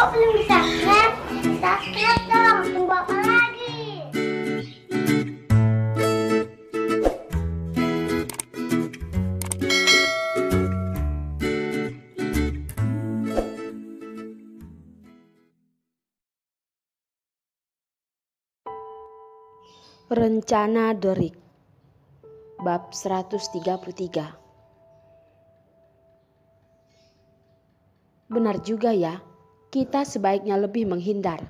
Kok belum subscribe? Subscribe dong, tunggu apa lagi? Rencana Derrick, bab 133. Benar juga ya, kita sebaiknya lebih menghindar.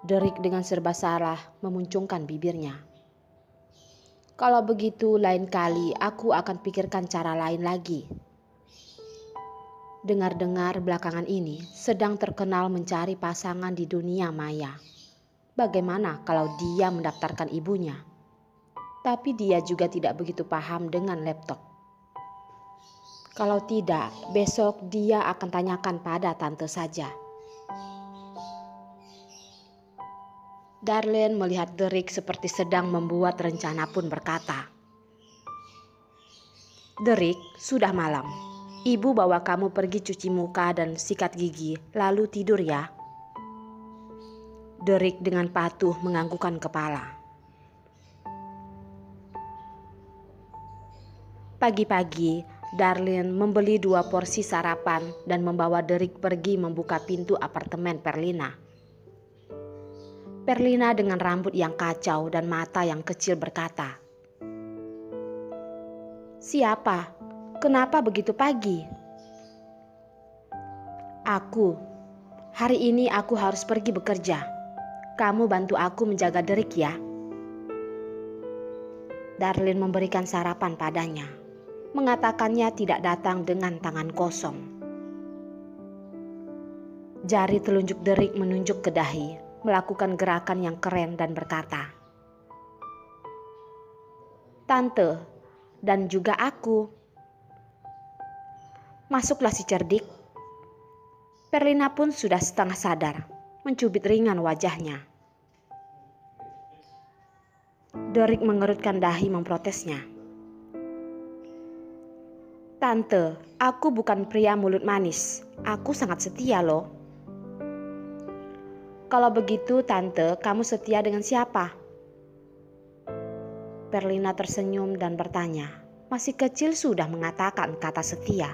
Derrick dengan serba salah memuncungkan bibirnya. Kalau begitu lain kali aku akan pikirkan cara lain lagi. Dengar-dengar belakangan ini sedang terkenal mencari pasangan di dunia maya. Bagaimana kalau dia mendaftarkan ibunya? Tapi dia juga tidak begitu paham dengan laptop. Kalau tidak, besok dia akan tanyakan pada tante saja. Darlene melihat Derrick seperti sedang membuat rencana pun berkata, "Derrick, sudah malam. Ibu bawa kamu pergi cuci muka dan sikat gigi, lalu tidur ya." Derrick dengan patuh menganggukkan kepala. Pagi-pagi, Darlene membeli 2 porsi sarapan dan membawa Derrick pergi membuka pintu apartemen Perlina. Perlina dengan rambut yang kacau dan mata yang kecil berkata, "Siapa? Kenapa begitu pagi?" "Aku. Hari ini aku harus pergi bekerja. Kamu bantu aku menjaga Derrick ya." Darlene memberikan sarapan padanya. Mengatakannya tidak datang dengan tangan kosong. Jari telunjuk Derrick menunjuk ke dahi, melakukan gerakan yang keren dan berkata, "Tante, dan juga aku." "Masuklah si cerdik." Perlina pun sudah setengah sadar, mencubit ringan wajahnya. Derrick mengerutkan dahi memprotesnya. "Tante, aku bukan pria mulut manis. Aku sangat setia loh." "Kalau begitu tante, kamu setia dengan siapa?" Perlina tersenyum dan bertanya. Masih kecil sudah mengatakan kata setia.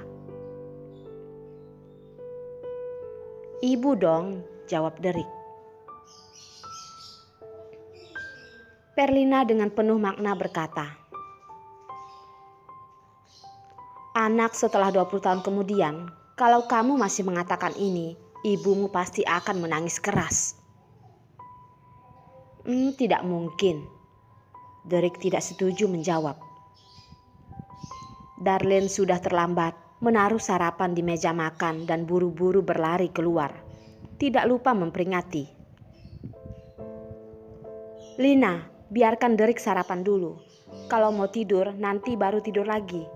"Ibu dong," jawab Derrick. Perlina dengan penuh makna berkata, "Anak, setelah 20 tahun kemudian, kalau kamu masih mengatakan ini, ibumu pasti akan menangis keras." Tidak mungkin." Derrick tidak setuju menjawab. Darlene sudah terlambat, menaruh sarapan di meja makan dan buru-buru berlari keluar. Tidak lupa memperingati, "Lina, biarkan Derrick sarapan dulu. Kalau mau tidur, nanti baru tidur lagi.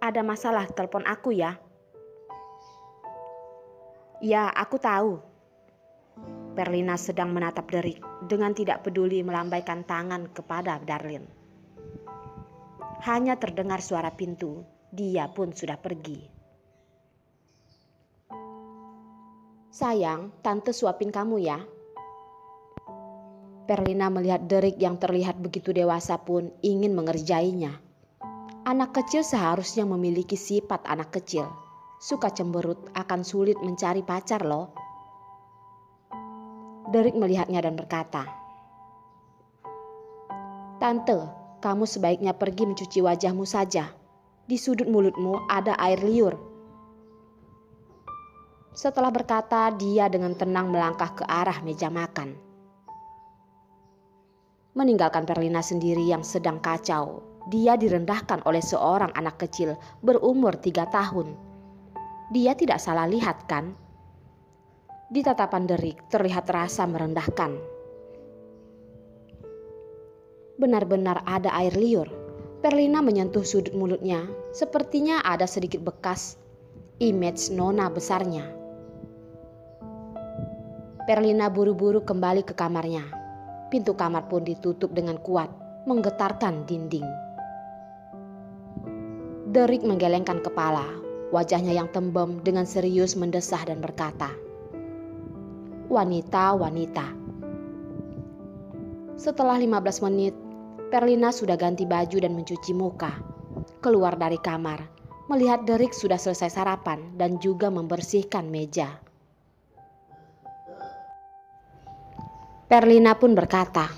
Ada masalah, telepon aku ya." "Ya, aku tahu." Perlina sedang menatap Derrick dengan tidak peduli melambaikan tangan kepada Darlene. Hanya terdengar suara pintu, dia pun sudah pergi. "Sayang, tante suapin kamu ya." Perlina melihat Derrick yang terlihat begitu dewasa pun ingin mengerjainya. Anak kecil seharusnya memiliki sifat anak kecil. Suka cemberut akan sulit mencari pacar loh. Derrick melihatnya dan berkata, "Tante, kamu sebaiknya pergi mencuci wajahmu saja. Di sudut mulutmu ada air liur." Setelah berkata, dia dengan tenang melangkah ke arah meja makan. Meninggalkan Perlina sendiri yang sedang kacau, dia direndahkan oleh seorang anak kecil berumur 3 tahun. Dia tidak salah lihat kan? Di tatapan Derrick terlihat rasa merendahkan. Benar-benar ada air liur. Perlina menyentuh sudut mulutnya. Sepertinya ada sedikit bekas image nona besarnya. Perlina buru-buru kembali ke kamarnya. Pintu kamar pun ditutup dengan kuat, menggetarkan dinding. Derrick menggelengkan kepala. Wajahnya yang tembem dengan serius mendesah dan berkata, wanita-wanita. Setelah 15 menit, Perlina sudah ganti baju dan mencuci muka. Keluar dari kamar, melihat Derek sudah selesai sarapan dan juga membersihkan meja. Perlina pun berkata,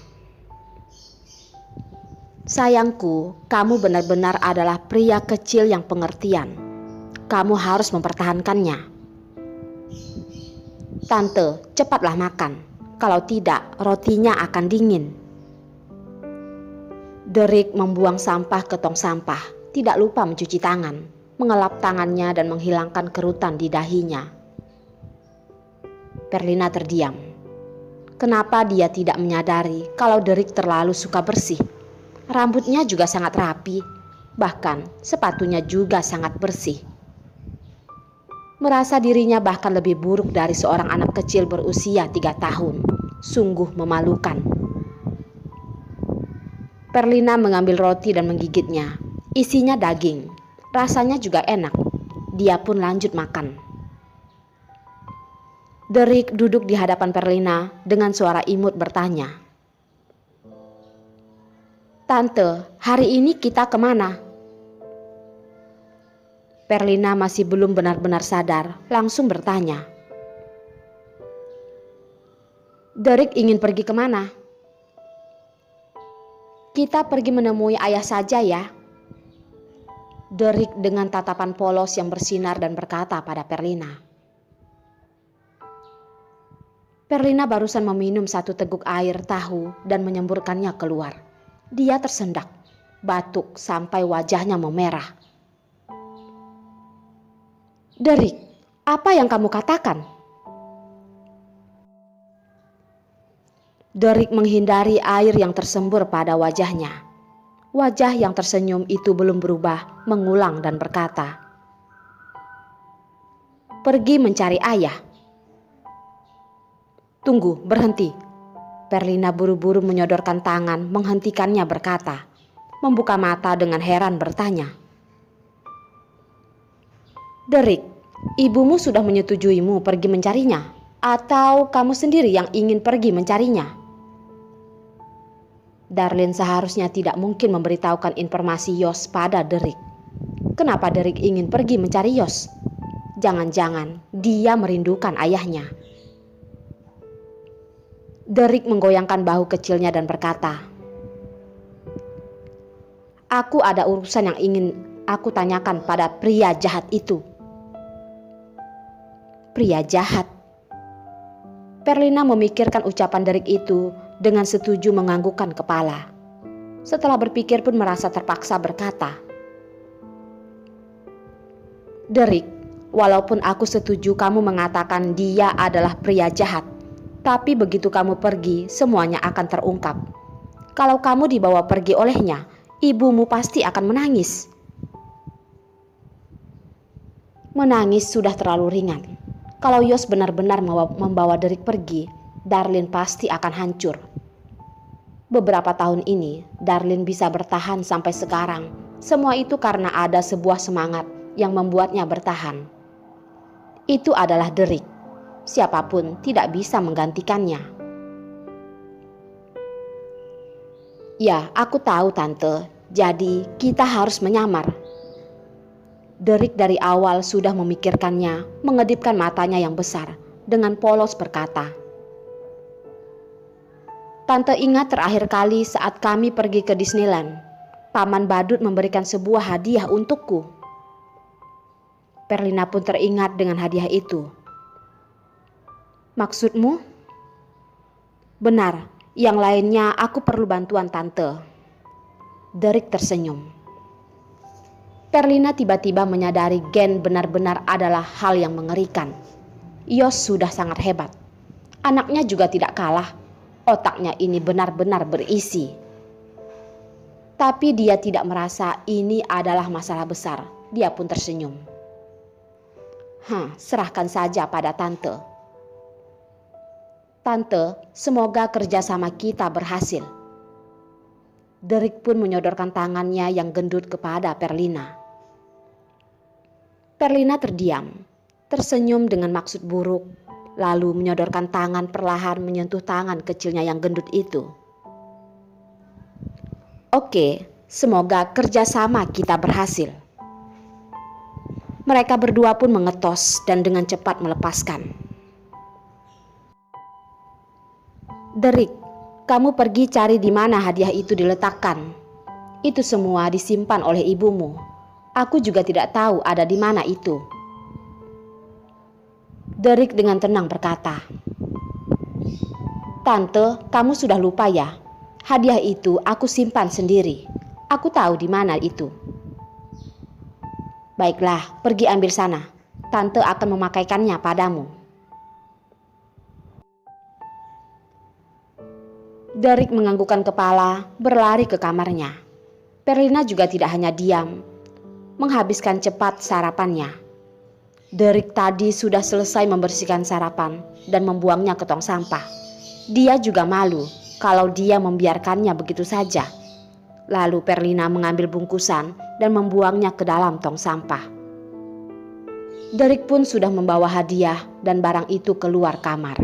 "Sayangku, kamu benar-benar adalah pria kecil yang pengertian. Kamu harus mempertahankannya. Tante, cepatlah makan. Kalau tidak, rotinya akan dingin." Derek membuang sampah ke tong sampah, tidak lupa mencuci tangan, mengelap tangannya dan menghilangkan kerutan di dahinya. Perlina terdiam. Kenapa dia tidak menyadari kalau Derek terlalu suka bersih? Rambutnya juga sangat rapi, bahkan sepatunya juga sangat bersih. Merasa dirinya bahkan lebih buruk dari seorang anak kecil berusia 3 tahun. Sungguh memalukan. Perlina mengambil roti dan menggigitnya. Isinya daging. Rasanya juga enak. Dia pun lanjut makan. Derek duduk di hadapan Perlina dengan suara imut bertanya, "Tante, hari ini kita kemana?" Perlina masih belum benar-benar sadar, langsung bertanya, "Derek ingin pergi kemana?" "Kita pergi menemui ayah saja ya." Derek dengan tatapan polos yang bersinar dan berkata pada Perlina. Perlina barusan meminum 1 teguk air tahu dan menyemburkannya keluar. Dia tersendak, batuk sampai wajahnya memerah. "Derek, apa yang kamu katakan?" Derek menghindari air yang tersembur pada wajahnya. Wajah yang tersenyum itu belum berubah, mengulang dan berkata, "Pergi mencari ayah." "Tunggu, berhenti." Perlina buru-buru menyodorkan tangan, menghentikannya berkata, membuka mata dengan heran bertanya, "Derek, ibumu sudah menyetujuimu pergi mencarinya? Atau kamu sendiri yang ingin pergi mencarinya?" Darlene seharusnya tidak mungkin memberitahukan informasi Yos pada Derek. Kenapa Derek ingin pergi mencari Yos? Jangan-jangan dia merindukan ayahnya. Derek menggoyangkan bahu kecilnya dan berkata, "Aku ada urusan yang ingin aku tanyakan pada pria jahat itu." "Pria jahat?" Perlina memikirkan ucapan Derek itu dengan setuju menganggukkan kepala. Setelah berpikir pun merasa terpaksa berkata, "Derek, walaupun aku setuju kamu mengatakan dia adalah pria jahat, tapi begitu kamu pergi, semuanya akan terungkap. Kalau kamu dibawa pergi olehnya, ibumu pasti akan menangis." Menangis sudah terlalu ringan. Kalau Yos benar-benar membawa Derek pergi, Darlene pasti akan hancur. Beberapa tahun ini, Darlene bisa bertahan sampai sekarang. Semua itu karena ada sebuah semangat yang membuatnya bertahan. Itu adalah Derek. Siapapun tidak bisa menggantikannya. "Ya, aku tahu tante. Jadi kita harus menyamar." Derek dari awal sudah memikirkannya, mengedipkan matanya yang besar, dengan polos berkata, "Tante ingat terakhir kali saat kami pergi ke Disneyland. Paman Badut memberikan sebuah hadiah untukku." Perlina pun teringat dengan hadiah itu. "Maksudmu?" "Benar, yang lainnya aku perlu bantuan tante." Derek tersenyum. Perlina tiba-tiba menyadari Gen benar-benar adalah hal yang mengerikan. Yos sudah sangat hebat. Anaknya juga tidak kalah. Otaknya ini benar-benar berisi. Tapi dia tidak merasa ini adalah masalah besar. Dia pun tersenyum. Serahkan saja pada tante." "Tante, semoga kerjasama kita berhasil." Derek pun menyodorkan tangannya yang gendut kepada Perlina. Perlina terdiam, tersenyum dengan maksud buruk. lalu menyodorkan tangan perlahan menyentuh tangan kecilnya yang gendut itu. Oke, semoga kerjasama kita berhasil. Mereka berdua pun mengetos dan dengan cepat melepaskan. Derek, kamu pergi cari di mana hadiah itu diletakkan. Itu semua disimpan oleh ibumu. Aku juga tidak tahu ada di mana itu. Derek dengan tenang berkata, Tante, kamu sudah lupa ya? Hadiah itu aku simpan sendiri. Aku tahu di mana itu. Baiklah, pergi ambil sana. Tante akan memakaikannya padamu. Derek menganggukkan kepala, berlari ke kamarnya. Perlina juga tidak hanya diam, menghabiskan cepat sarapannya. Derek tadi sudah selesai membersihkan sarapan dan membuangnya ke tong sampah. Dia juga malu kalau dia membiarkannya begitu saja. Lalu Perlina mengambil bungkusan dan membuangnya ke dalam tong sampah. Derek pun sudah membawa hadiah dan barang itu keluar kamar.